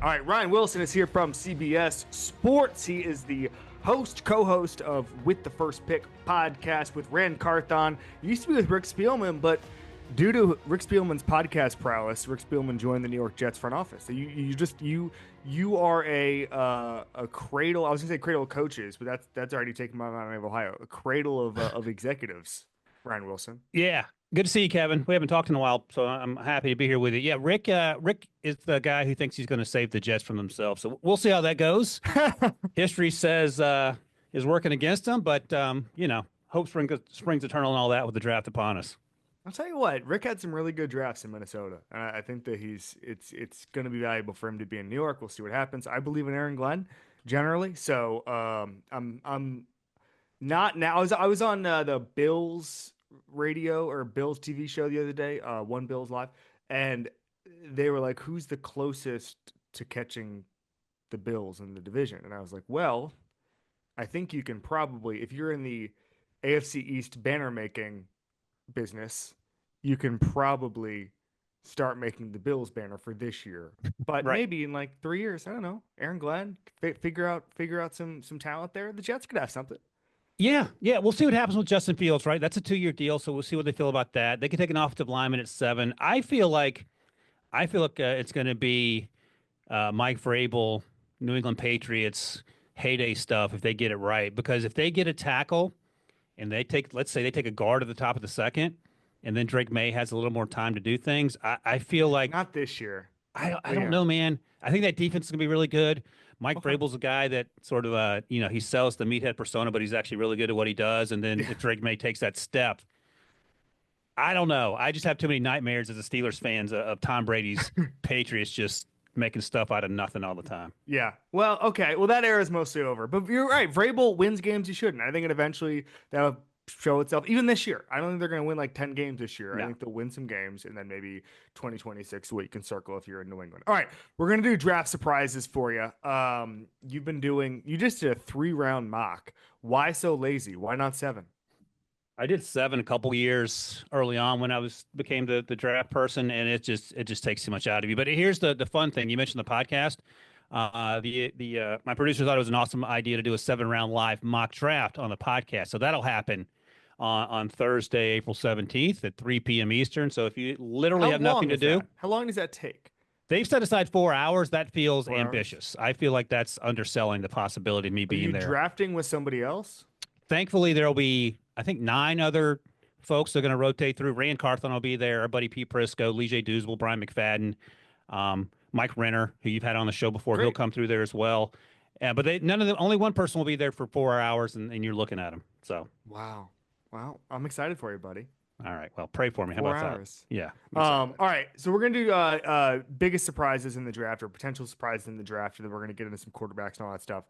All right, Ryan Wilson is here from CBS Sports. He is the co-host of With the First Pick podcast with Rand Carthon. He used to be with Rick Spielman, but due to Rick Spielman's podcast prowess, Rick Spielman joined the New York Jets front office. So you are a cradle. I was gonna say cradle of coaches, but that's already taken my mind of Ohio. A cradle of executives. Ryan Wilson. Yeah. Good to see you, Kevin. We haven't talked in a while, so I'm happy to be here with you. Yeah, Rick is the guy who thinks he's going to save the Jets from themselves. So we'll see how that goes. History says is working against him, but hope springs eternal and all that with the draft upon us. I'll tell you what, Rick had some really good drafts in Minnesota, and I think that it's going to be valuable for him to be in New York. We'll see what happens. I believe in Aaron Glenn generally, so I'm not now. I was on the Bills radio or Bills TV show the other day, One Bills Live, and they were like, who's the closest to catching the Bills in the division? And I was like, well, I think you can probably, if you're in the AFC East banner making business, you can probably start making the Bills banner for this year. But Right. maybe in like 3 years, I don't know, Aaron Glenn, figure out some talent there. The Jets could have something. Yeah. We'll see what happens with Justin Fields, right? That's a 2-year deal, so we'll see what they feel about that. They could take an offensive lineman at 7. I feel like it's going to be Mike Vrabel, New England Patriots heyday stuff if they get it right. Because if they get a tackle and let's say they take a guard at the top of the second, and then Drake May has a little more time to do things, I feel like Not this year. I don't know, man. I think that defense is going to be really good. Mike Okay. Vrabel's a guy that sort of, he sells the meathead persona, but he's actually really good at what he does. And then if Drake May takes that step, I don't know. I just have too many nightmares as a Steelers fans of Tom Brady's Patriots just making stuff out of nothing all the time. Yeah. Well, okay. Well, that era is mostly over. But you're right. Vrabel wins games he shouldn't. I think it eventually that'll show itself. Even this year, I don't think they're going to win like 10 games this year. I No. think they'll win some games, and then maybe 2026 we can circle if you're in New England. All right, we're going to do draft surprises for you. You just did a 3-round mock. Why so lazy? Why not 7? I did 7 a couple years early on when I became the draft person, and it just takes too much out of you. But here's the fun thing. You mentioned the podcast. My producer thought it was an awesome idea to do a 7-round live mock draft on the podcast. So that'll happen on Thursday, April 17th at 3 p.m. Eastern. So if you literally have nothing to do, How long does that take? they've set aside 4 hours. That feels 4 hours? ambitious. I feel like that's underselling the possibility of me Are being you there. drafting with somebody else? Thankfully, there'll be, I think, 9 other folks that are going to rotate through. Rand Carthon will be there. Our buddy Pete Prisco, Lee J. Doosable, Brian McFadden, Mike Renner, who you've had on the show before. Great. He'll come through there as well. But none of them. Only one person will be there for 4 hours, and you're looking at him. So, Wow. Well, I'm excited for you, buddy. all right. Well, pray for me. How 4 about hours. that? Yeah. All right, so we're gonna do biggest surprises in the draft or potential surprises in the draft, and then we're gonna get into some quarterbacks and all that stuff.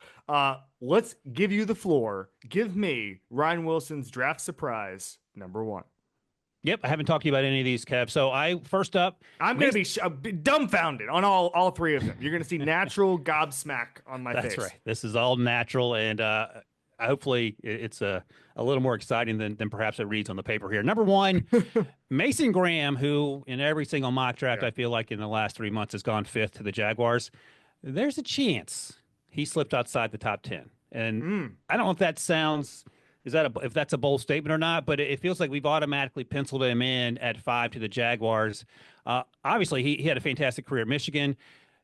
Let's give you the floor. Give me Ryan Wilson's draft surprise number 1. Yep. I haven't talked to you about any of these, Kev. So first up, I'm gonna be dumbfounded on all 3 of them. You're gonna see natural gobsmack on my face. That's right. This is all natural, and hopefully it's a little more exciting than perhaps it reads on the paper here. Number 1, Mason Graham, who in every single mock draft, I feel like in the last 3 months has gone 5th to the Jaguars. There's a chance he slipped outside the top 10. And I don't know if that sounds, if that's a bold statement or not, but it feels like we've automatically penciled him in at 5 to the Jaguars. Obviously, he had a fantastic career at Michigan.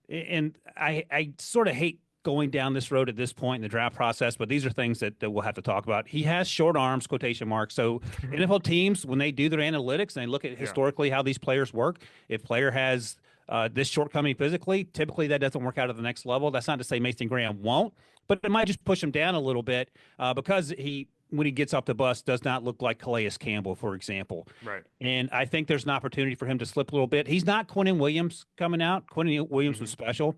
And I sort of hate going down this road at this point in the draft process, but these are things that we'll have to talk about. He has short arms, quotation marks. So NFL teams, when they do their analytics and they look at historically how these players work, if player has this shortcoming physically, typically that doesn't work out at the next level. That's not to say Mason Graham won't, but it might just push him down a little bit because when he gets off the bus, does not look like Calais Campbell, for example. Right. And I think there's an opportunity for him to slip a little bit. He's not Quinnen Williams coming out. Quinnen Williams was special.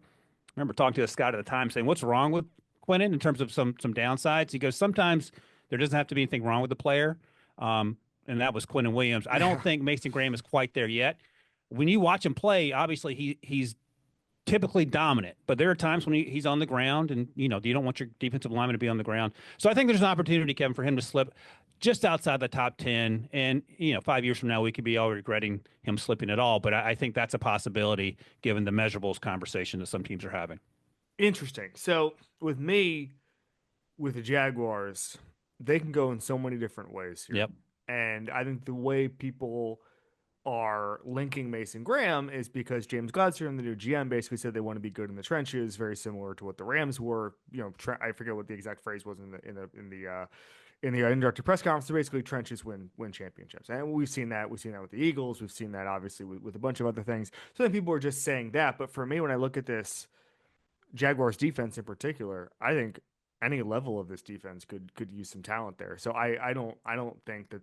I remember talking to a scout at the time saying, what's wrong with Quinnen in terms of some downsides? He goes, sometimes there doesn't have to be anything wrong with the player. And that was Quinnen Williams. I don't think Mason Graham is quite there yet. When you watch him play, obviously he's typically dominant, but there are times when he's on the ground, and you don't want your defensive lineman to be on the ground. So I think there's an opportunity, Kevin, for him to slip just outside the top 10. And 5 years from now, we could be all regretting him slipping at all. But I think that's a possibility given the measurables conversation that some teams are having. Interesting. So with me, with the Jaguars, they can go in so many different ways here. Yep. And I think the way people are linking Mason Graham is because James Gladstone and the new GM basically said they want to be good in the trenches, very similar to what the Rams were. I forget what the exact phrase was in the introductory press conference. So basically, trenches win championships, and we've seen that. We've seen that with the Eagles. We've seen that obviously with a bunch of other things. So then people are just saying that. But for me, when I look at this Jaguars defense in particular, I think any level of this defense could use some talent there. So I don't think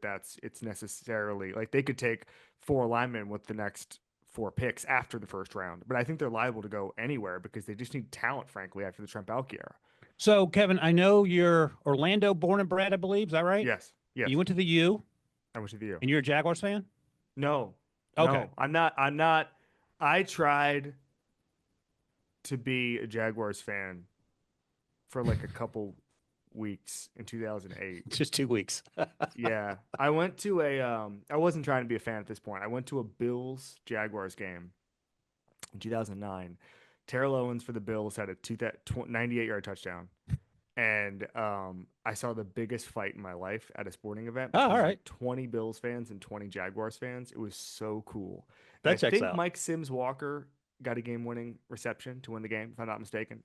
it's necessarily like they could take 4 linemen with the next 4 picks after the first round, but I think they're liable to go anywhere because they just need talent, frankly, after the Trent Baalke era. So, Kevin, I know you're Orlando born and bred, I believe. Is that right? Yes. Yes. You went to the U. I went to the U. And you're a Jaguars fan? No. Okay. No, I'm not. I tried to be a Jaguars fan for like a couple weeks in 2008. Just 2 weeks. Yeah. I went to I wasn't trying to be a fan at this point. I went to a Bills Jaguars game in 2009. Terrell Owens for the Bills had a 98-yard touchdown. And I saw the biggest fight in my life at a sporting event. Oh, all right. Like 20 Bills fans and 20 Jaguars fans. It was so cool. That I checks think out. Mike Sims Walker got a game-winning reception to win the game, if I'm not mistaken.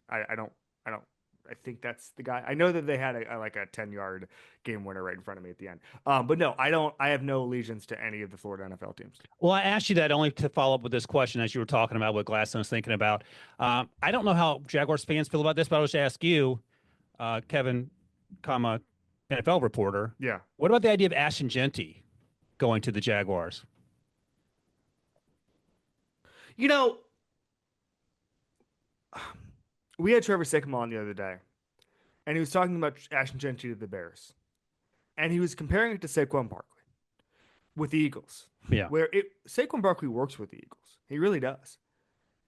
I think that's the guy. I know that they had a 10-yard game winner right in front of me at the end. But no, I don't. I have no allegiance to any of the Florida NFL teams. Well, I asked you that only to follow up with this question as you were talking about what Gladstone was thinking about. I don't know how Jaguars fans feel about this, but I'll just ask you, Kevin, NFL reporter. Yeah. What about the idea of Ashton Jeanty going to the Jaguars? We had Trevor Sikkema on the other day, and he was talking about Ashton Jeanty to the Bears, and he was comparing it to Saquon Barkley with the Eagles. Yeah, where Saquon Barkley works with the Eagles, he really does,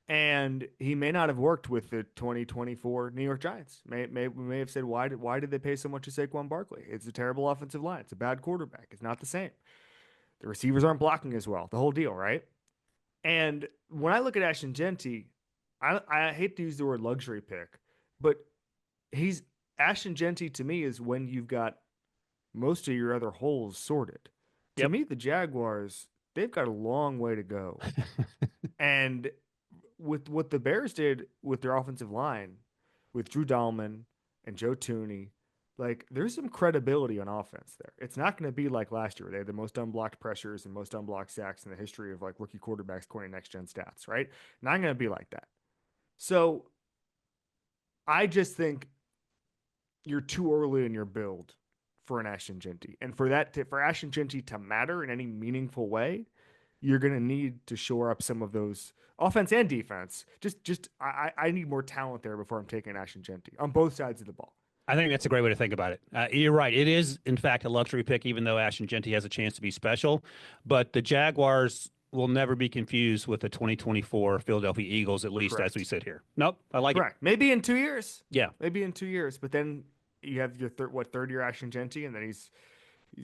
and he may not have worked with the 2024 New York Giants. We may have said why did they pay so much to Saquon Barkley? It's a terrible offensive line. It's a bad quarterback. It's not the same. The receivers aren't blocking as well. The whole deal, right? And when I look at Ashton Jeanty, I hate to use the word luxury pick, but Ashton Jeanty to me is when you've got most of your other holes sorted. Yep. To me, the Jaguars, they've got a long way to go. And with what the Bears did with their offensive line, with Drew Dahlman and Joe Tooney, like there's some credibility on offense there. It's not going to be like last year. They had the most unblocked pressures and most unblocked sacks in the history of like rookie quarterbacks according to next gen stats, right? Not going to be like that. So I just think you're too early in your build for an Ashton Jeanty. And for Ashton Jeanty to matter in any meaningful way, you're going to need to shore up some of those offense and defense. I need more talent there before I'm taking Ashton Jeanty on both sides of the ball. I think that's a great way to think about it. You're right. It is, in fact, a luxury pick, even though Ashton Jeanty has a chance to be special. But the Jaguars will never be confused with the 2024 Philadelphia Eagles, at least Correct. as we sit here. Nope, I like Correct. it. Maybe in 2 years. Yeah. Maybe in 2 years. But then you have your third-year Ashton Jeanty, and then he's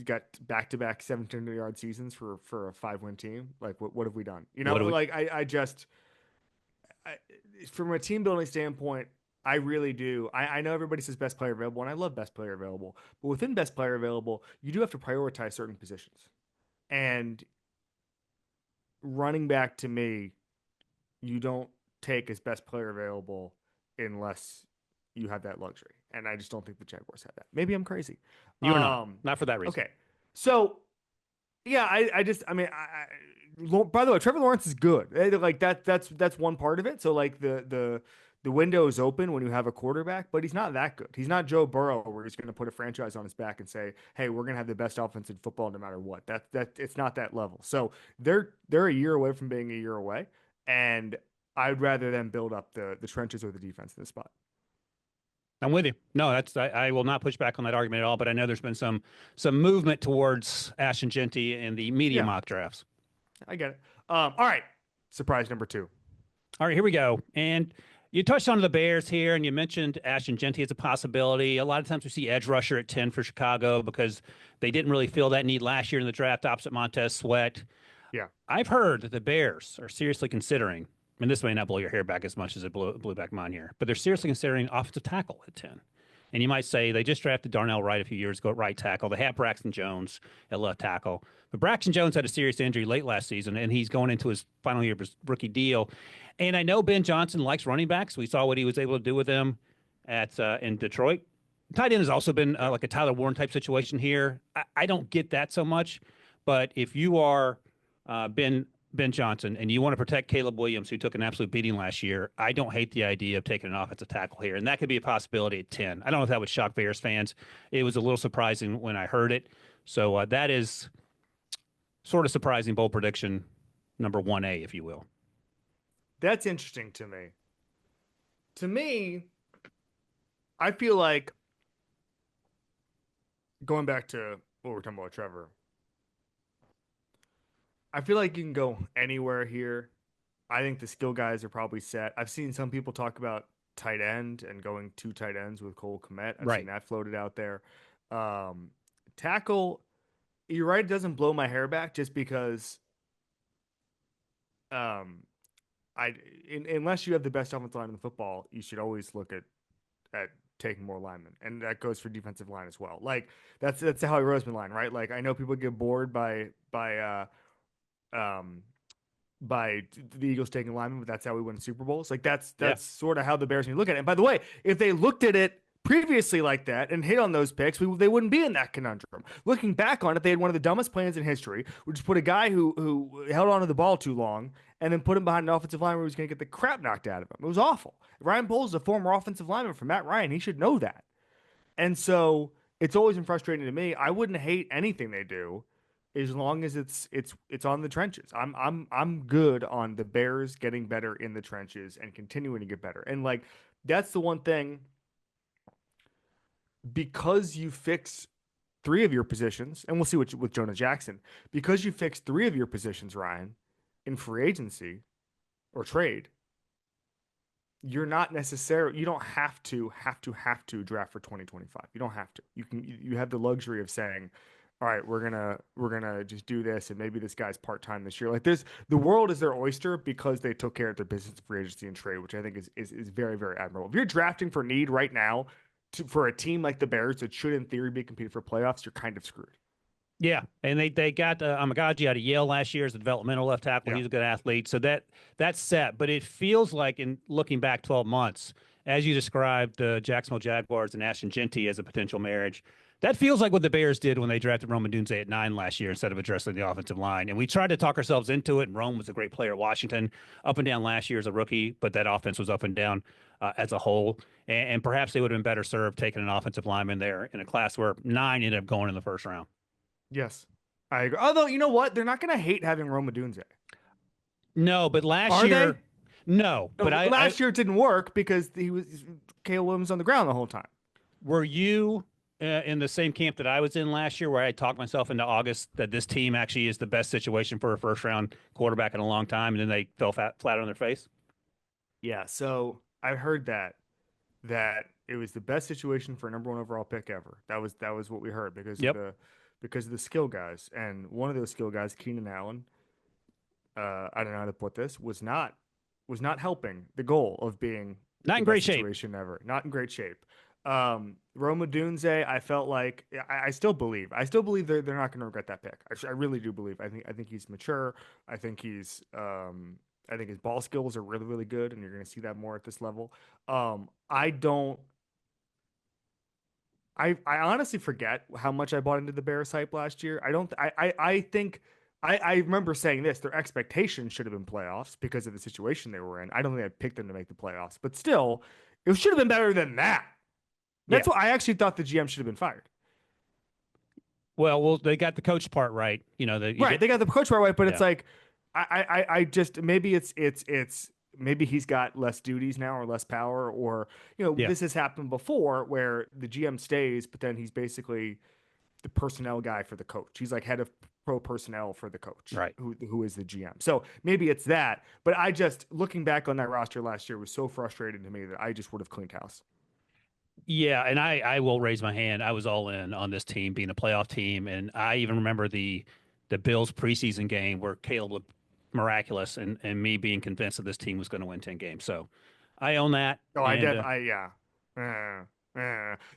got back-to-back 1,700-yard seasons for a 5-win team. Like, what have we done? From a team-building standpoint, I really do. I know everybody says best player available, and I love best player available. But within best player available, you do have to prioritize certain positions. And running back, to me, you don't take as best player available unless you have that luxury. And I just don't think the Jaguars have that. Maybe I'm crazy. You're not for that reason. Okay. So, yeah, by the way, Trevor Lawrence is good. Like that's one part of it. So like the window is open when you have a quarterback, but he's not that good. He's not Joe Burrow where he's going to put a franchise on his back and say, "Hey, we're going to have the best offense in football no matter what." That it's not that level. So they're a year away from being a year away, and I'd rather them build up the trenches or the defense in this spot. I'm with you. No, I will not push back on that argument at all. But I know there's been some movement towards Ashton Jeanty in the media mock drafts. I get it. All right, surprise number 2. All right, here we go. And you touched on the Bears here, and you mentioned Ashton Jeanty as a possibility. A lot of times we see edge rusher at 10 for Chicago because they didn't really feel that need last year in the draft opposite Montez Sweat. Yeah. I've heard that the Bears are seriously considering, and this may not blow your hair back as much as it blew back mine here, but they're seriously considering offensive tackle at 10. And you might say they just drafted Darnell Wright a few years ago at right tackle. They have Braxton Jones at left tackle. But Braxton Jones had a serious injury late last season, and he's going into his final year of his rookie deal. And I know Ben Johnson likes running backs. We saw what he was able to do with them at in Detroit. Tight end has also been like a Tyler Warren type situation here. I don't get that so much, but if you are Ben Johnson and you want to protect Caleb Williams, who took an absolute beating last year, I don't hate the idea of taking an offensive tackle here, and that could be a possibility at 10. I don't know if that would shock Bears fans. It was a little surprising when I heard it, so that is sort of surprising bold prediction number 1A, if you will. That's interesting to me. To me, I feel like going back to what we're talking about, Trevor, I feel like you can go anywhere here. I think the skill guys are probably set. I've seen some people talk about tight end and going two tight ends with Cole Kmet. I've seen that floated out there. Tackle, you're right, it doesn't blow my hair back just because unless you have the best offensive line in the football, you should always look at taking more linemen, and that goes for defensive line as well. Like that's the Howie Roseman line, right? Like I know people get bored by the Eagles taking linemen, but that's how we win Super Bowls. Like that's sort of how the Bears need to look at it. And by the way, if they looked at it previously like that and hit on those picks, they wouldn't be in that conundrum. Looking back on it, they had one of the dumbest plans in history, which is put a guy who held onto the ball too long and then put him behind an offensive line where he was going to get the crap knocked out of him. It was awful. Ryan Poles is a former offensive lineman for Matt Ryan. He should know that. And so it's always been frustrating to me. I wouldn't hate anything they do as long as it's on the trenches. I'm good on the Bears getting better in the trenches and continuing to get better. And like that's the one thing, because you fix three of your positions, and we'll see what with Jonah Jackson, because you fix three of your positions, Ryan, in free agency or trade, you don't have to draft for 2025. You don't have to. You have the luxury of saying, all right, we're gonna just do this, and maybe this guy's part-time this year. Like this, the world is their oyster because they took care of their business free agency and trade, which I think is very, very admirable. If you're drafting for need right now for a team like the Bears that should in theory be competing for playoffs, you're kind of screwed. Yeah, and they got Amagaji out of Yale last year as a developmental left tackle. Yeah. He's a good athlete, so that's set. But it feels like, in looking back 12 months, as you described the Jacksonville Jaguars and Ashton Jeanty as a potential marriage, that feels like what the Bears did when they drafted Rome Odunze at 9 last year instead of addressing the offensive line. And we tried to talk ourselves into it, and Rome was a great player at Washington, up and down last year as a rookie, but that offense was up and down as a whole. And perhaps they would have been better served taking an offensive lineman there in a class where 9 ended up going in the first round. Yes, I agree. Although, you know what? They're not going to hate having Rome Odunze. No, but last Are year, they? no. But last year it didn't work because Caleb Williams on the ground the whole time. Were you in the same camp that I was in last year, where I talked myself into August that this team actually is the best situation for a first round quarterback in a long time, and then they fell flat on their face? Yeah, so I heard that it was the best situation for a number 1 overall pick ever. That was what we heard because of the skill guys, and one of those skill guys, Keenan Allen, I don't know how to put this, was not helping the goal of being not in great shape ever. Not in great shape. Rome Odunze, I felt like I still believe they're not going to regret that pick. I really do believe. I think he's mature. I think his ball skills are really, really good, and you're going to see that more at this level. I honestly forget how much I bought into the Bears hype last year. I remember saying this: their expectations should have been playoffs because of the situation they were in. I don't think I picked them to make the playoffs, but still, it should have been better than that. That's why I actually thought the GM should have been fired. Well, they got the coach part right. They got the coach part right, but it's like I just maybe it's maybe he's got less duties now or less power, or this has happened before where the GM stays, but then he's basically the personnel guy for the coach. He's like head of pro personnel for the coach, Right. who is the GM. So maybe it's that. But I just looking back on that roster last year was so frustrating to me that I just would have cleaned house. Yeah, and I will raise my hand. I was all in on this team being a playoff team, and I even remember the Bills preseason game where Caleb looked miraculous, and me being convinced that this team was going to win 10 games. So I own that, Oh, and yeah.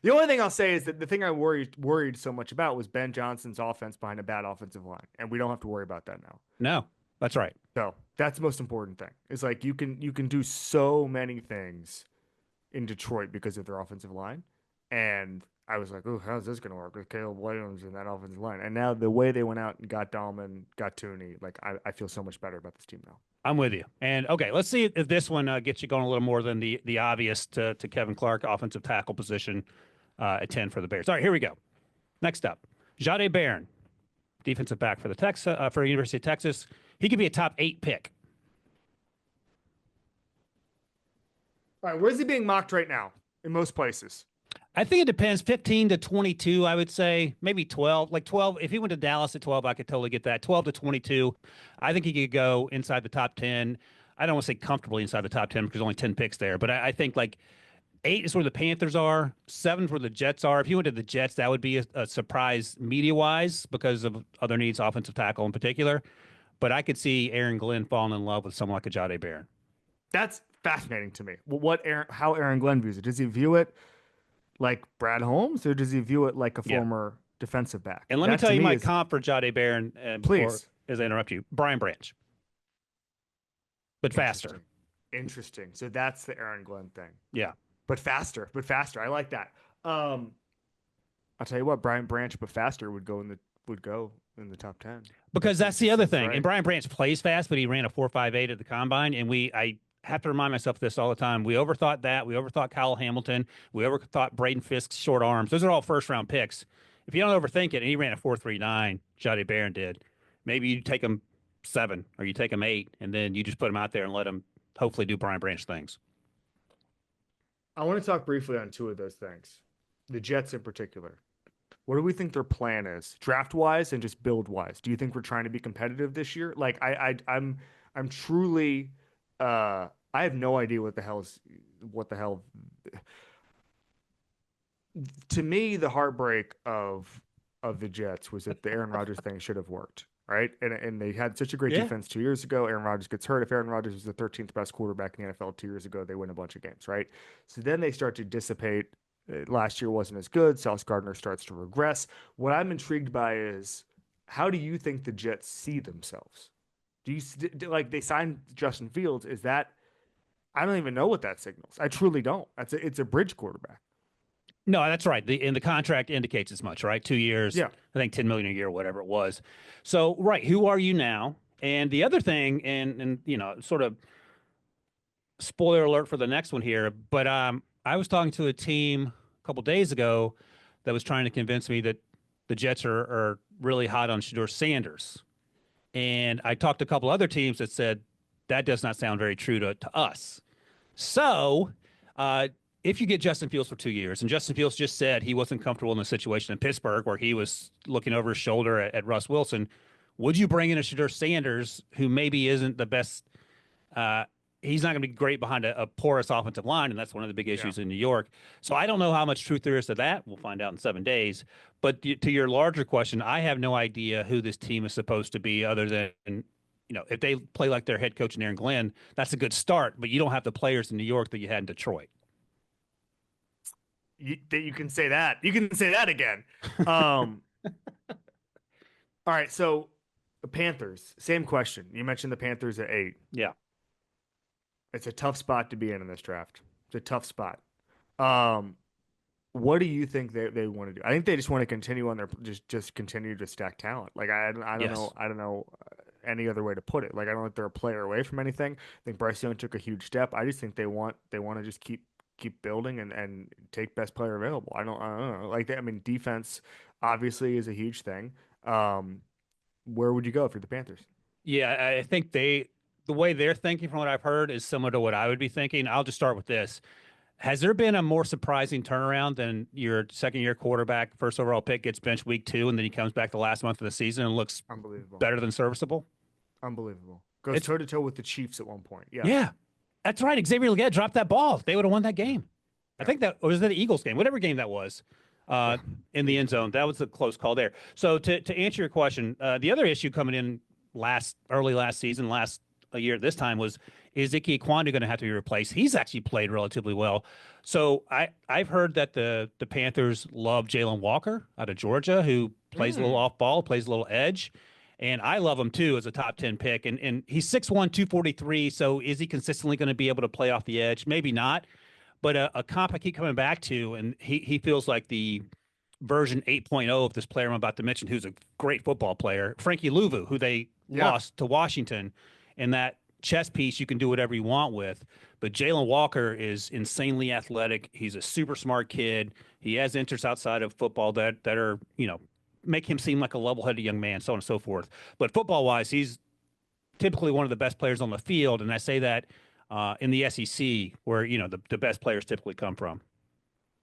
The only thing I'll say is that the thing I worried so much about was Ben Johnson's offense behind a bad offensive line, and we don't have to worry about that now. no, that's right. So that's the most important thing. It's like you can do so many things in Detroit because of their offensive line, and I was like, oh, how's this going to work with Caleb Williams and that offensive line? And now the way they went out and got Dahlman, got Tooney, like I feel so much better about this team now. I'm with you. And okay, let's see if this one gets you going a little more than the obvious to Kevin Clark, offensive tackle position at 10 for the Bears. All right, here we go. Next up, Jahdae Barron, defensive back for the for University of Texas. He could be a top 8 pick. All right, where's he being mocked right now? In most places. I think it depends. 15 to 22, I would say. Maybe 12. Like 12. If he went to Dallas at 12, I could totally get that. 12 to 22, I think he could go inside the top 10. I don't want to say comfortably inside the top 10 because there's only 10 picks there. But I think like 8 is where the Panthers are. 7 is where the Jets are. If he went to the Jets, that would be a surprise media-wise because of other needs, offensive tackle in particular. But I could see Aaron Glenn falling in love with someone like a Jahdae Barron. That's fascinating to me. How Aaron Glenn views it. Does he view it like Brad Holmes, or does he view it like a former defensive back? And let me tell you my comp for Jahdae Barron, please, as I interrupt you, Brian Branch, but faster. Interesting. So that's the Aaron Glenn thing. Yeah, but faster. I like that. I'll tell you what, Brian Branch, but faster would go in the top 10 because that's the other thing. Right. And Brian Branch plays fast, but he ran a 4.58 at the combine, and I have to remind myself of this all the time. We overthought that. We overthought Kyle Hamilton. We overthought Braden Fisk's short arms. Those are all first-round picks. If you don't overthink it, and he ran a 4.39, Jahdae Barron did, maybe you take him 7 or you take him 8, and then you just put him out there and let him hopefully do Brian Branch things. I want to talk briefly on 2 of those things. The Jets in particular. What do we think their plan is, draft-wise and just build-wise? Do you think we're trying to be competitive this year? Like I'm truly I have no idea what the hell. To me, the heartbreak of the Jets was that the Aaron Rodgers thing should have worked, right? And they had such a great defense 2 years ago. Aaron Rodgers gets hurt. If Aaron Rodgers was the 13th best quarterback in the NFL 2 years ago, they win a bunch of games, right? So then they start to dissipate. Last year wasn't as good. Sauce Gardner starts to regress. What I'm intrigued by is, how do you think the Jets see themselves? Do you like they signed Justin Fields? Is that, I don't even know what that signals. I truly don't. It's a bridge quarterback. No, that's right. The contract indicates as much, right? 2 years. Yeah. I think $10 million a year, whatever it was. So, right, who are you now? And the other thing, and sort of spoiler alert for the next one here, but I was talking to a team a couple days ago that was trying to convince me that the Jets are really hot on Shedeur Sanders. And I talked to a couple other teams that said that does not sound very true to us. So, if you get Justin Fields for 2 years, and Justin Fields just said he wasn't comfortable in the situation in Pittsburgh where he was looking over his shoulder at Russ Wilson, would you bring in a Shedeur Sanders who maybe isn't the best? He's not going to be great behind a porous offensive line, and that's one of the big issues in New York. So I don't know how much truth there is to that. We'll find out in 7 days. But to your larger question, I have no idea who this team is supposed to be other than, if they play like their head coach and Aaron Glenn, that's a good start, but you don't have the players in New York that you had in Detroit. You can say that. You can say that again. All right, so the Panthers, same question. You mentioned the Panthers at 8. Yeah. It's a tough spot to be in this draft. It's a tough spot. What do you think they want to do? I think they just want to continue on their just continue to stack talent. Like I don't know any other way to put it. Like I don't think they're a player away from anything. I think Bryce Young took a huge step. I just think they want to just keep building and take best player available. I don't know. Like I mean, defense obviously is a huge thing. Where would you go if you're the Panthers? Yeah, I think the way they're thinking from what I've heard is similar to what I would be thinking. I'll just start with this. Has there been a more surprising turnaround than your second-year quarterback, first overall pick, gets benched week 2, and then he comes back the last month of the season and looks Unbelievable. better than serviceable? Unbelievable. Goes It's toe to toe with the Chiefs at one point. Yeah. Yeah, that's right. Xavier Legette dropped that ball. They would have won that game. I think that or was it the Eagles game, whatever game that was, Yeah. in the end zone. That was a close call there. So to answer your question, the other issue coming in early last season, last a year this time was, is Ike Ekwonu going to have to be replaced? He's actually played relatively well. So I've heard that the Panthers love Jalen Walker out of Georgia, who plays a little off ball, plays a little edge. And I love him too as a top 10 pick. And he's 6'1", 243. So is he consistently going to be able to play off the edge? Maybe not. But a comp I keep coming back to, and he feels like the version 8.0 of this player I'm about to mention, who's a great football player, Frankie Louvu, who they lost to Washington. And that chess piece you can do whatever you want with. But Jalen Walker is insanely athletic. He's a super smart kid. He has interests outside of football that are, make him seem like a level-headed young man, so on and so forth. But football-wise, he's typically one of the best players on the field, and I say that in the SEC, where the best players typically come from.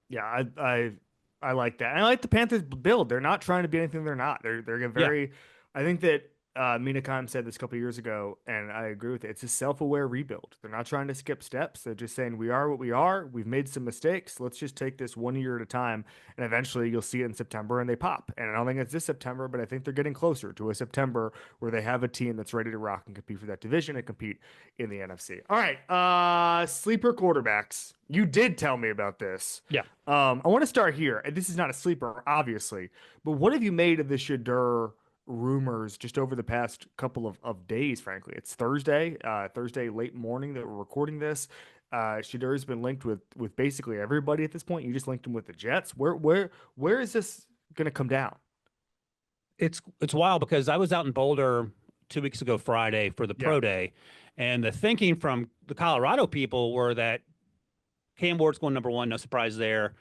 Yeah, I like that. And I like the Panthers build. They're not trying to be anything they're not. They're very. I think that Mina Kimes said this a couple of years ago, and I agree with it. It's a self-aware rebuild. They're not trying to skip steps. They're just saying, we are what we are. We've made some mistakes. Let's just take this 1 year at a time, and eventually you'll see it in September, and they pop. And I don't think it's this September, but I think they're getting closer to a September where they have a team that's ready to rock and compete for that division and compete in the NFC. All right, sleeper quarterbacks. You did tell me about this. Yeah. I want to start here. This is not a sleeper, obviously, but what have you made of the Shedeur rumors just over the past couple of days? Frankly, it's Thursday late morning that we're recording this. Shedeur's been linked with basically everybody at this point. You just linked him with the Jets. Where is this going to come down? It's wild, because I was out in Boulder 2 weeks ago Friday for the pro day, and the thinking from the Colorado people were that Cam Ward's going number 1, no surprise there.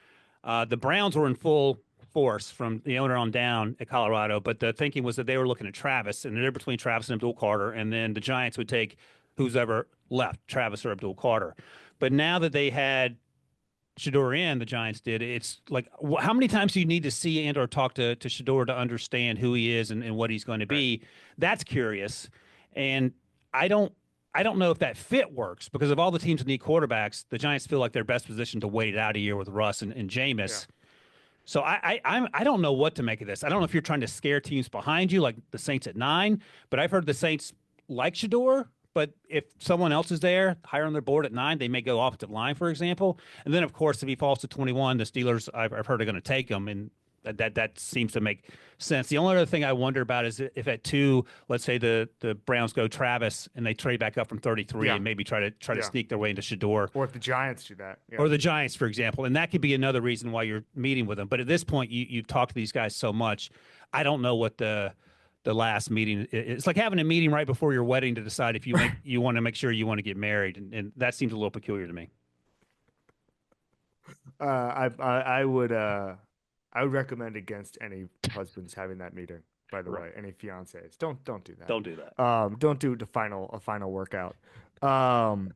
The Browns were in full force from the owner on down at Colorado, but the thinking was that they were looking at Travis, and they're between Travis and Abdul Carter, and then the Giants would take who's ever left, Travis or Abdul Carter. But now that they had Shedeur in, the Giants did, it's like, how many times do you need to see and or talk to Shedeur to understand who he is and what he's going to be? Right. That's curious. And I don't know if that fit works, because of all the teams that need quarterbacks, the Giants feel like they're best positioned to wait it out a year with Russ and Jameis. Yeah. So I don't know what to make of this. I don't know if you're trying to scare teams behind you, like the Saints at 9, but I've heard the Saints like Shedeur, but if someone else is there, higher on their board at 9, they may go offensive line, for example. And then, of course, if he falls to 21, the Steelers, I've heard, are going to take him, and that seems to make sense. The only other thing I wonder about is if at 2, let's say the Browns go Travis and they trade back up from 33 and maybe try to sneak their way into Shedeur. Or if the Giants do that. Yeah. Or the Giants, for example. And that could be another reason why you're meeting with them. But at this point, you've talked to these guys so much. I don't know what the last meeting, it's like having a meeting right before your wedding to decide if you want to make sure you want to get married. And that seems a little peculiar to me. I would recommend against any husbands having that meeting, by the way, any fiancés. Don't do that. Don't do that. Don't do a final workout. All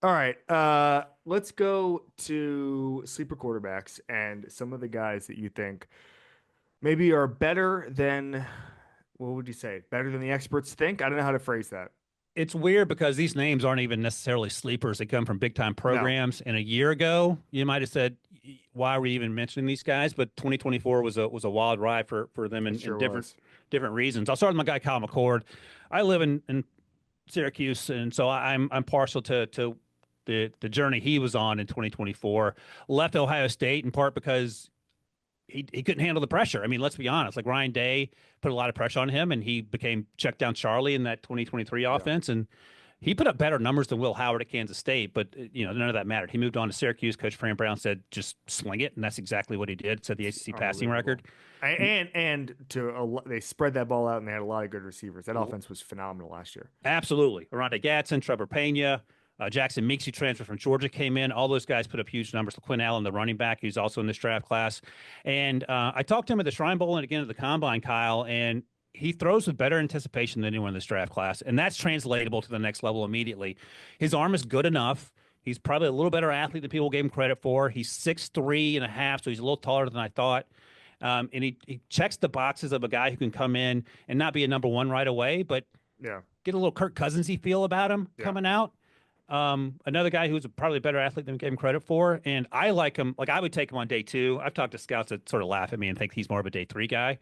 right. Let's go to sleeper quarterbacks and some of the guys that you think maybe are better than, what would you say? Better than the experts think? I don't know how to phrase that. It's weird because these names aren't even necessarily sleepers. They come from big time programs. No. And a year ago, you might have said, why are we even mentioning these guys? But 2024 was a wild ride for them in different reasons. I'll start with my guy, Kyle McCord. I live in Syracuse, and so I'm partial to the journey he was on in 2024. Left Ohio State in part because he couldn't handle the pressure. I mean, let's be honest. Like, Ryan Day put a lot of pressure on him, and he became check down Charlie in that 2023 offense. And he put up better numbers than Will Howard at Kansas State, but none of that mattered. He moved on to Syracuse. Coach Fran Brown said, just sling it, and that's exactly what he did. Set the ACC passing record. And they spread that ball out, and they had a lot of good receivers. That offense was phenomenal last year. Absolutely. Arante Gadsden, Trevor Pena, Jackson Meeks, who transferred from Georgia, came in. All those guys put up huge numbers. Quinn Allen, the running back, who's also in this draft class. And I talked to him at the Shrine Bowl and again at the Combine, Kyle, and he throws with better anticipation than anyone in this draft class, and that's translatable to the next level immediately. His arm is good enough. He's probably a little better athlete than people gave him credit for. He's 6'3.5", so he's a little taller than I thought. And he checks the boxes of a guy who can come in and not be a number one right away, but Yeah. get a little Kirk Cousins-y feel about him Yeah. coming out. Another guy who's probably a better athlete than we gave him credit for, and I like him. Like I would take him on day 2. I've talked to scouts that sort of laugh at me and think he's more of a day 3 guy.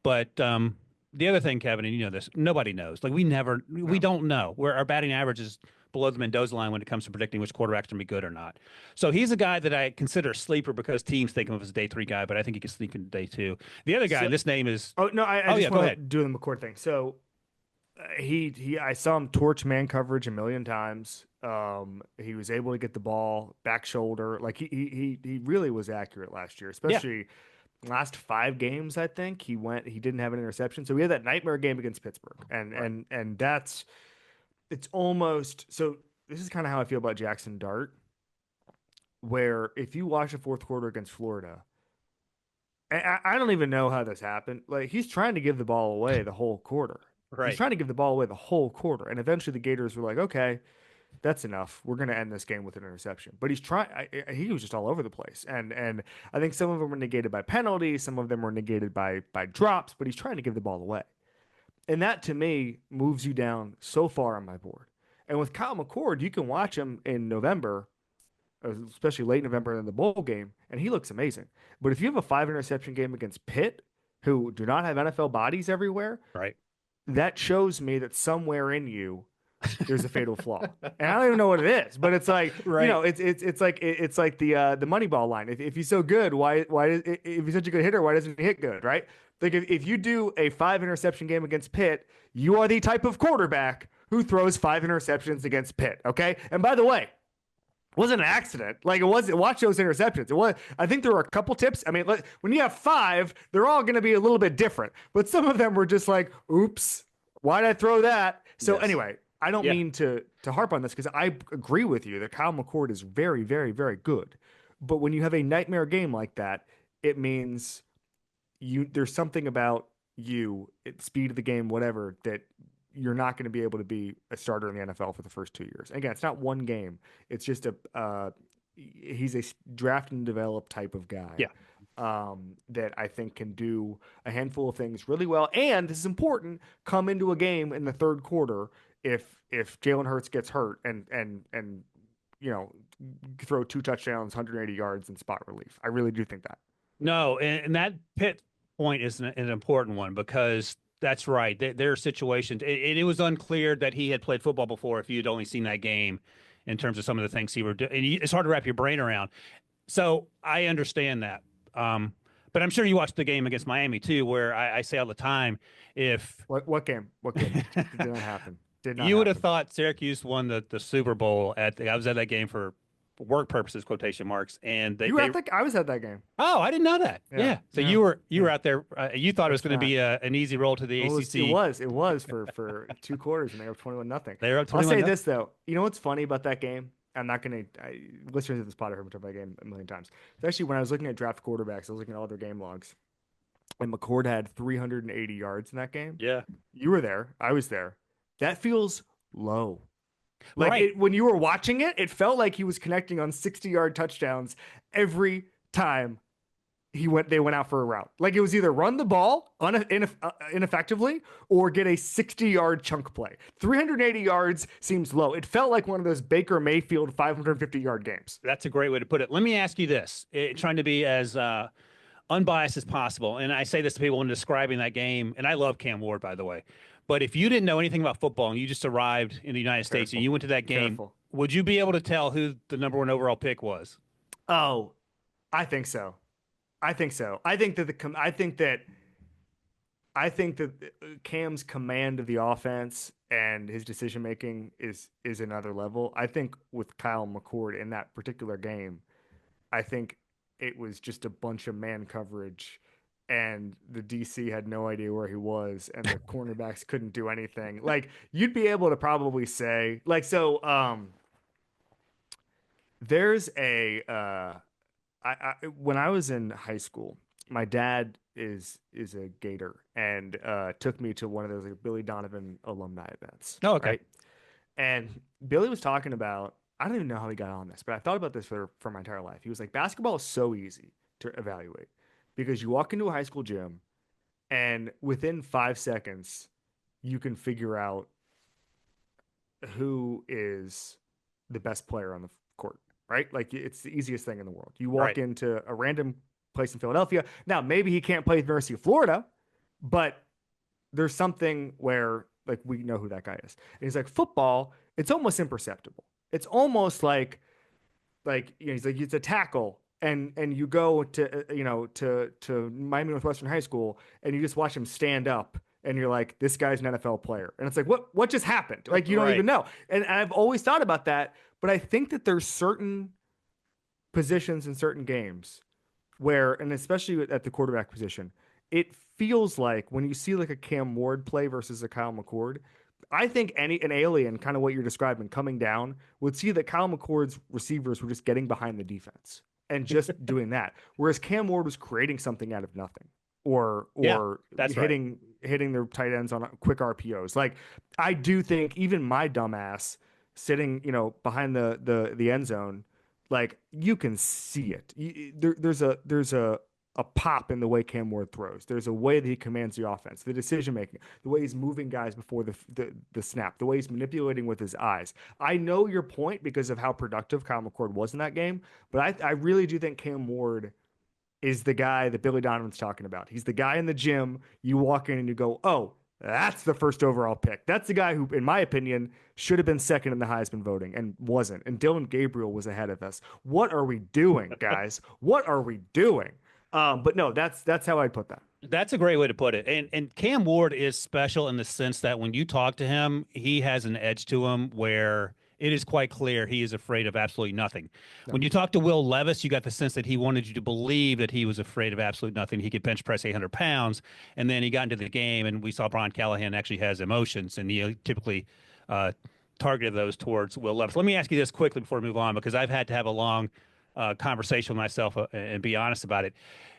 But the other thing, Kevin, and you know this, nobody knows. Like we No. don't know where our batting average is below the Mendoza line when it comes to predicting which quarterback's going to be good or not. So he's a guy that I consider a sleeper because teams think of him as a day 3 guy, but I think he can sneak into day 2. The other guy, So, and this name is. oh no, I Oh just yeah, go want to ahead. do the McCord thing. So I saw him torch man coverage a million times. He was able to get the ball back shoulder. Like he really was accurate last year, Yeah, especially last 5 games. I think he didn't have an interception. So we had that nightmare game against Pittsburgh, and right. it's almost so. This is kind of how I feel about Jackson Dart, where if you watch the fourth quarter against Florida, I don't even know how this happened. Like he's trying to give the ball away the whole quarter. He's Right. trying to give the ball away the whole quarter, and eventually the Gators were like, "Okay, that's enough. We're going to end this game with an interception." But he's trying. He was just all over the place, and I think some of them were negated by penalties, some of them were negated by drops. But he's trying to give the ball away, and that to me moves you down so far on my board. And with Kyle McCord, you can watch him in November, especially late November in the bowl game, and he looks amazing. But if you have a 5 interception game against Pitt, who do not have NFL bodies everywhere, Right. that shows me that somewhere in you there's a fatal flaw. And I don't even know what it is, but it's like, Right. it's like the Moneyball line. If he's so good, if he's such a good hitter, why doesn't he hit good, right? Like if you do a 5 interception game against Pitt, you are the type of quarterback who throws 5 interceptions against Pitt, okay? And by the way, wasn't an accident. Like it wasn't. Watch those interceptions. It was. I think there were a couple tips. I mean, when you have 5, they're all going to be a little bit different. But some of them were just like, "Oops, why did I throw that?" So Yes. anyway, I don't Yeah. mean to harp on this because I agree with you that Kyle McCord is very, very, very good. But when you have a nightmare game like that, it means there's something about speed of the game, whatever, that you're not going to be able to be a starter in the NFL for the first 2 years. Again, it's not one game. It's just he's a draft and develop type of guy Yeah. that I think can do a handful of things really well. And this is important: come into a game in the third quarter if Jalen Hurts gets hurt and you know throw 2 touchdowns, 180 yards in spot relief. I really do think that. No, and that Pitt point is an important one because that's right. There are situations, and it was unclear that he had played football before if you'd only seen that game in terms of some of the things he were doing. And it's hard to wrap your brain around. So I understand that. But I'm sure you watched the game against Miami too, where I say all the time, if What game? What game? Did not happen. Did not you would have happen. thought Syracuse won the Super Bowl I was at that game for work purposes, quotation marks, and You were at that. I was at that game. oh, I didn't know that. Yeah, Yeah. So yeah, you were yeah. out there. You thought it was First going to match. be an easy roll to the It ACC. was. It was for 2 quarters, and they were 21-0. They were up I'll 21 say nothing. this though. You know what's funny about that game? I'm not gonna. Listeners of this pod have heard me talk about that game a million times. It's actually when I was looking at draft quarterbacks, I was looking at all their game logs, and McCord had 380 yards in that game. Yeah. You were there. I was there. That feels low. Like Right. when you were watching it, it felt like he was connecting on 60-yard touchdowns every time they went out for a route. Like it was either run the ball ineffectively or get a 60-yard chunk play. 380 yards seems low. It felt like one of those Baker Mayfield 550-yard games. That's a great way to put it. Let me ask you this, trying to be as unbiased as possible. And I say this to people when describing that game. And I love Cam Ward, by the way. But if you didn't know anything about football and you just arrived in the United States and Careful. you went to that game, Careful. would you be able to tell who the #1 overall pick was? Oh, I think so. I think so. I think that Cam's command of the offense and his decision making is another level. I think with Kyle McCord in that particular game, I think it was just a bunch of man coverage and the DC had no idea where he was and the cornerbacks couldn't do anything. Like you'd be able to probably say like so there's a when I was in high school, my dad is a Gator and took me to one of those like Billy Donovan alumni events, Oh, okay. right? And Billy was talking about I don't even know how he got on this, but I thought about this for my entire life. He was like, basketball is so easy to evaluate because you walk into a high school gym and within 5 seconds, you can figure out who is the best player on the court, right? Like it's the easiest thing in the world. You walk Right. into a random place in Philadelphia. Now, maybe he can't play at the University of Florida, but there's something where like we know who that guy is. And he's like, football, it's almost imperceptible. It's almost like he's like it's a tackle and you go to to Miami Northwestern High School and you just watch him stand up and you're like this guy's an NFL player and it's like what just happened, like you don't Right. even know. And I've always thought about that, but I think that there's certain positions in certain games where, and especially at the quarterback position, it feels like when you see like a Cam Ward play versus a Kyle McCord, I think an alien, kind of what you're describing, coming down, would see that Kyle McCord's receivers were just getting behind the defense and just doing that, whereas Cam Ward was creating something out of nothing, or Yeah, or that's right. hitting their tight ends on quick RPOs. Like I do think even my dumbass sitting, behind the end zone, like you can see it. There's a pop in the way Cam Ward throws. There's a way that he commands the offense, the decision making, the way he's moving guys before the snap, the way he's manipulating with his eyes. I know your point because of how productive Kyle McCord was in that game, but I really do think Cam Ward is the guy that Billy Donovan's talking about. He's the guy in the gym. You walk in and you go, oh, that's the first overall pick. That's the guy who, in my opinion, should have been second in the Heisman voting and wasn't. And Dylan Gabriel was ahead of us. What are we doing, guys? What are we doing? But no, that's how I'd put that. That's a great way to put it. And Cam Ward is special in the sense that when you talk to him, he has an edge to him where it is quite clear he is afraid of absolutely nothing. No. When you talk to Will Levis, you got the sense that he wanted you to believe that he was afraid of absolutely nothing. He could bench press 800 pounds. And then he got into the game, and we saw Brian Callahan actually has emotions, and he typically uh, targeted those towards Will Levis. Let me ask you this quickly before we move on, because I've had to have a long conversation with myself and be honest about it.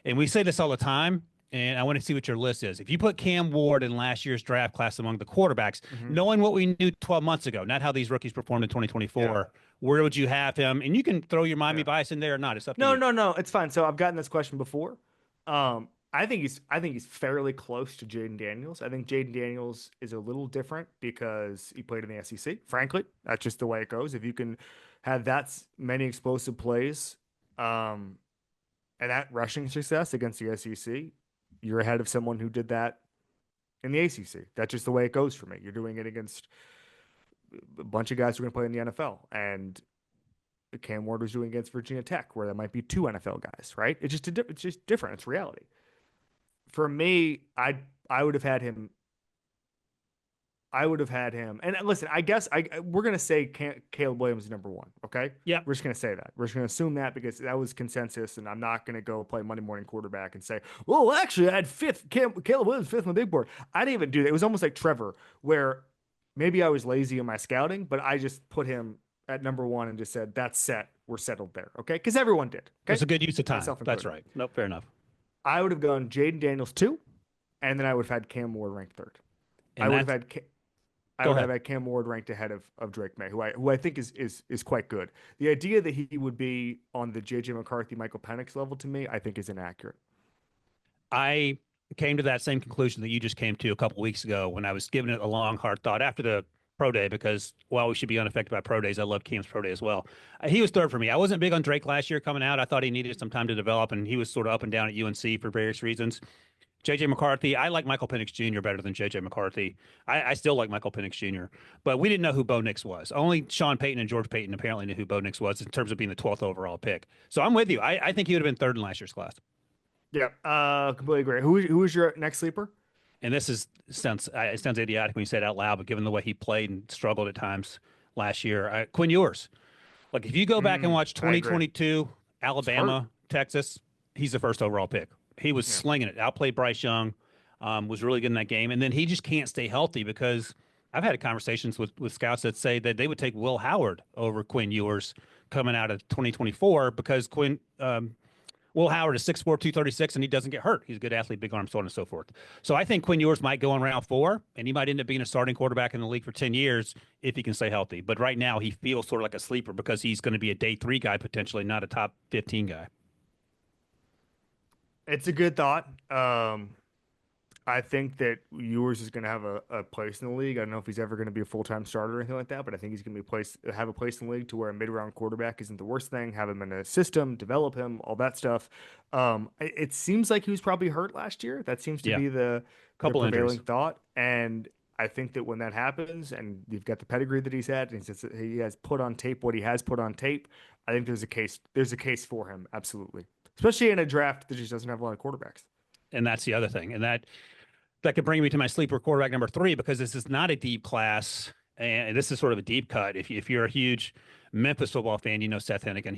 And we say this all the time, and I want to see what your list is. If you put Cam Ward in last year's draft class among the quarterbacks, Mm-hmm. knowing what we knew 12 months ago, not how these rookies performed in Yeah. 2024, where would you have him? And you can throw your Miami Yeah. bias in there or not. It's up to No, you. no, no. It's fine. So I've gotten this question before. I think he's fairly close to Jaden Daniels. I think Jaden Daniels is a little different because he played in the SEC. Frankly, that's just the way it goes. If you can have many explosive plays, um, and that rushing success against the SEC, you're ahead of someone who did that in the ACC. That's just the way it goes for me. You're doing it against a bunch of guys who are going to play in the NFL, and Cam Ward was doing against Virginia Tech, where there might be two NFL guys, right? It's just different. It's reality. For me, I would have had him. I would have had him. And listen, I guess we're gonna say Caleb Williams is number one. Okay, Yeah. we're just gonna say that. We're just gonna assume that because that was consensus, and I'm not gonna go play Monday morning quarterback and say, well, actually, I had Caleb Williams fifth on the big board. I didn't even do that. It was almost like Trevor, where maybe I was lazy in my scouting, but I just put him at number one and just said, that's set. We're settled there. Okay. Because everyone did. It's Okay. a good use of time. Myself That's included. right. Nope, fair enough. I would have gone Jaden Daniels two, and then I would have had Cam Ward ranked third. I And would have that's, had I go would ahead. have had Cam Ward ranked ahead of Drake May, who I think is quite good. The idea that he would be on the JJ McCarthy, Michael Penix level to me, I think is inaccurate. I came to that same conclusion that you just came to a couple weeks ago when I was giving it a long, hard thought after the pro day, because while we should be unaffected by pro days, I love Cam's pro day as well. He was third for me. I wasn't big on Drake last year coming out. I thought he needed some time to develop, and he was sort of up and down at UNC for various reasons. JJ McCarthy, I like Michael Penix Jr. better than JJ McCarthy. I still like Michael Penix Jr., but we didn't know who Bo Nix was. Only Sean Payton and George Payton apparently knew who Bo Nix was in terms of being the 12th overall pick. So I'm with you. I think he would have been third in last year's class. Yeah, completely agree. Who is your next sleeper? And this is it sounds idiotic when you say it out loud, but given the way he played and struggled at times last year, Quinn Ewers. Like if you go back and watch I agree. 2022 It's hurt. Alabama, Texas, he's the first overall pick. He was Yeah. slinging it, outplayed Bryce Young, was really good in that game, and then he just can't stay healthy because I've had conversations with scouts that say that they would take Will Howard over Quinn Ewers coming out of 2024 because Will Howard is 6'4", 236, and he doesn't get hurt. He's a good athlete, big arm, so on and so forth. So I think Quinn Ewers might go in round 4, and he might end up being a starting quarterback in the league for 10 years if he can stay healthy. But right now, he feels sort of like a sleeper because he's going to be a day 3 guy potentially, not a top 15 guy. It's a good thought. I think that Ewers is going to have a place in the league. I don't know if he's ever going to be a full-time starter or anything like that, but I think he's going to have a place in the league to where a mid-round quarterback isn't the worst thing. Have him in a system, develop him, all that stuff. It seems like he was probably hurt last year. That seems to be the prevailing injuries. thought. And I think that when that happens, and you've got the pedigree that he's had, and he has put on tape what he has put on tape, I think there's a case for him, absolutely. Especially in a draft that just doesn't have a lot of quarterbacks. And that's the other thing. And that could bring me to my sleeper quarterback number 3, because this is not a deep class, and this is sort of a deep cut. If you're a huge Memphis football fan, you know Seth Hennigan.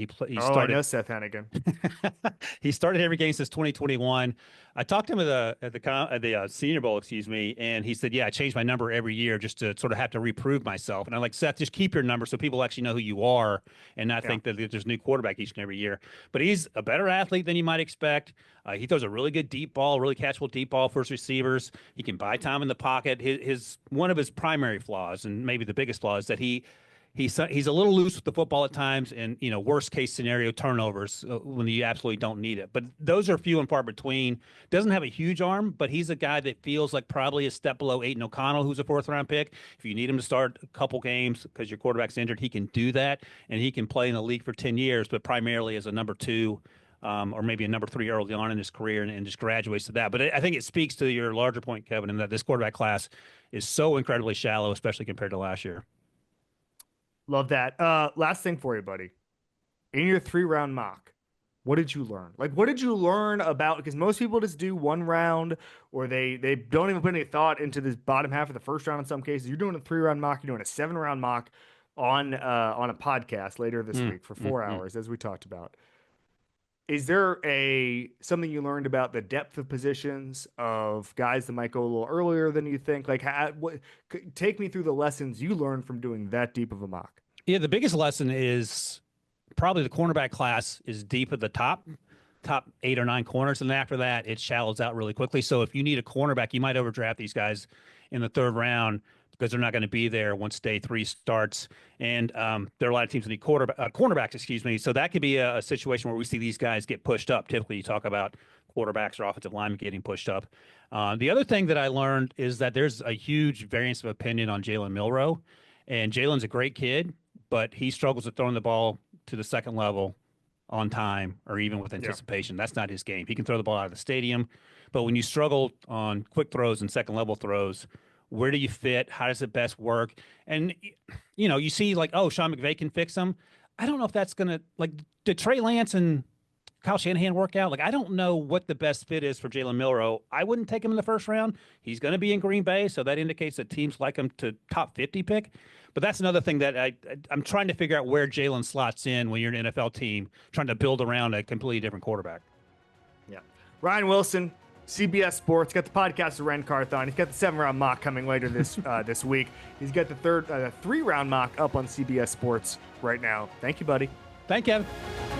I know Seth Hennigan. He started every game since 2021. I talked to him at the Senior Bowl, excuse me, and he said, "Yeah, I change my number every year just to sort of have to reprove myself." And I'm like, "Seth, just keep your number so people actually know who you are, and not think that there's a new quarterback each and every year." But he's a better athlete than you might expect. He throws a really good deep ball, really catchable deep ball for his receivers. He can buy time in the pocket. His one of his primary flaws, and maybe the biggest flaw, is that he's a little loose with the football at times, and worst case scenario turnovers when you absolutely don't need it. But those are few and far between. Doesn't have a huge arm, but he's a guy that feels like probably a step below Aiden O'Connell, who's a 4th-round pick. If you need him to start a couple games because your quarterback's injured, he can do that, and he can play in the league for 10 years, but primarily as a number 2. Or maybe a number 3 early on in his career, and just graduates to that. But I think it speaks to your larger point, Kevin, in that this quarterback class is so incredibly shallow, especially compared to last year. Love that. Last thing for you, buddy. In your 3-round mock, what did you learn? Like, what did you learn about? Because most people just do 1 round, or they don't even put any thought into this bottom half of the first round in some cases. You're doing a 3-round mock. You're doing a 7-round mock on a podcast later this week for 4 hours, as we talked about. Is there something you learned about the depth of positions of guys that might go a little earlier than you think? Like, take me through the lessons you learned from doing that deep of a mock. Yeah, the biggest lesson is probably the cornerback class is deep at the top 8 or 9 corners, and after that, it shallows out really quickly. So if you need a cornerback, you might overdraft these guys in the 3rd round, because they're not going to be there once day 3 starts. And there are a lot of teams that need cornerbacks, excuse me. So that could be a situation where we see these guys get pushed up. Typically, you talk about quarterbacks or offensive linemen getting pushed up. The other thing that I learned is that there's a huge variance of opinion on Jalen Milroe. And Jalen's a great kid, but he struggles with throwing the ball to the second level on time or even with anticipation. That's not his game. He can throw the ball out of the stadium. But when you struggle on quick throws and second-level throws, where do you fit? How does it best work? And, you see like, oh, Sean McVay can fix them. I don't know if that's going to, like, did Trey Lance and Kyle Shanahan work out? Like, I don't know what the best fit is for Jalen Milroe. I wouldn't take him in the 1st round. He's going to be in Green Bay, so that indicates that teams like him to top 50 pick. But that's another thing that I'm trying to figure out where Jalen slots in when you're an NFL team trying to build around a completely different quarterback. Yeah. Ryan Wilson, CBS Sports, got the podcast of Ren Carthon. He's got the 7-round mock coming later this week. He's got the 3-round mock up on CBS Sports right now. Thank you, buddy. Thank you, Kevin.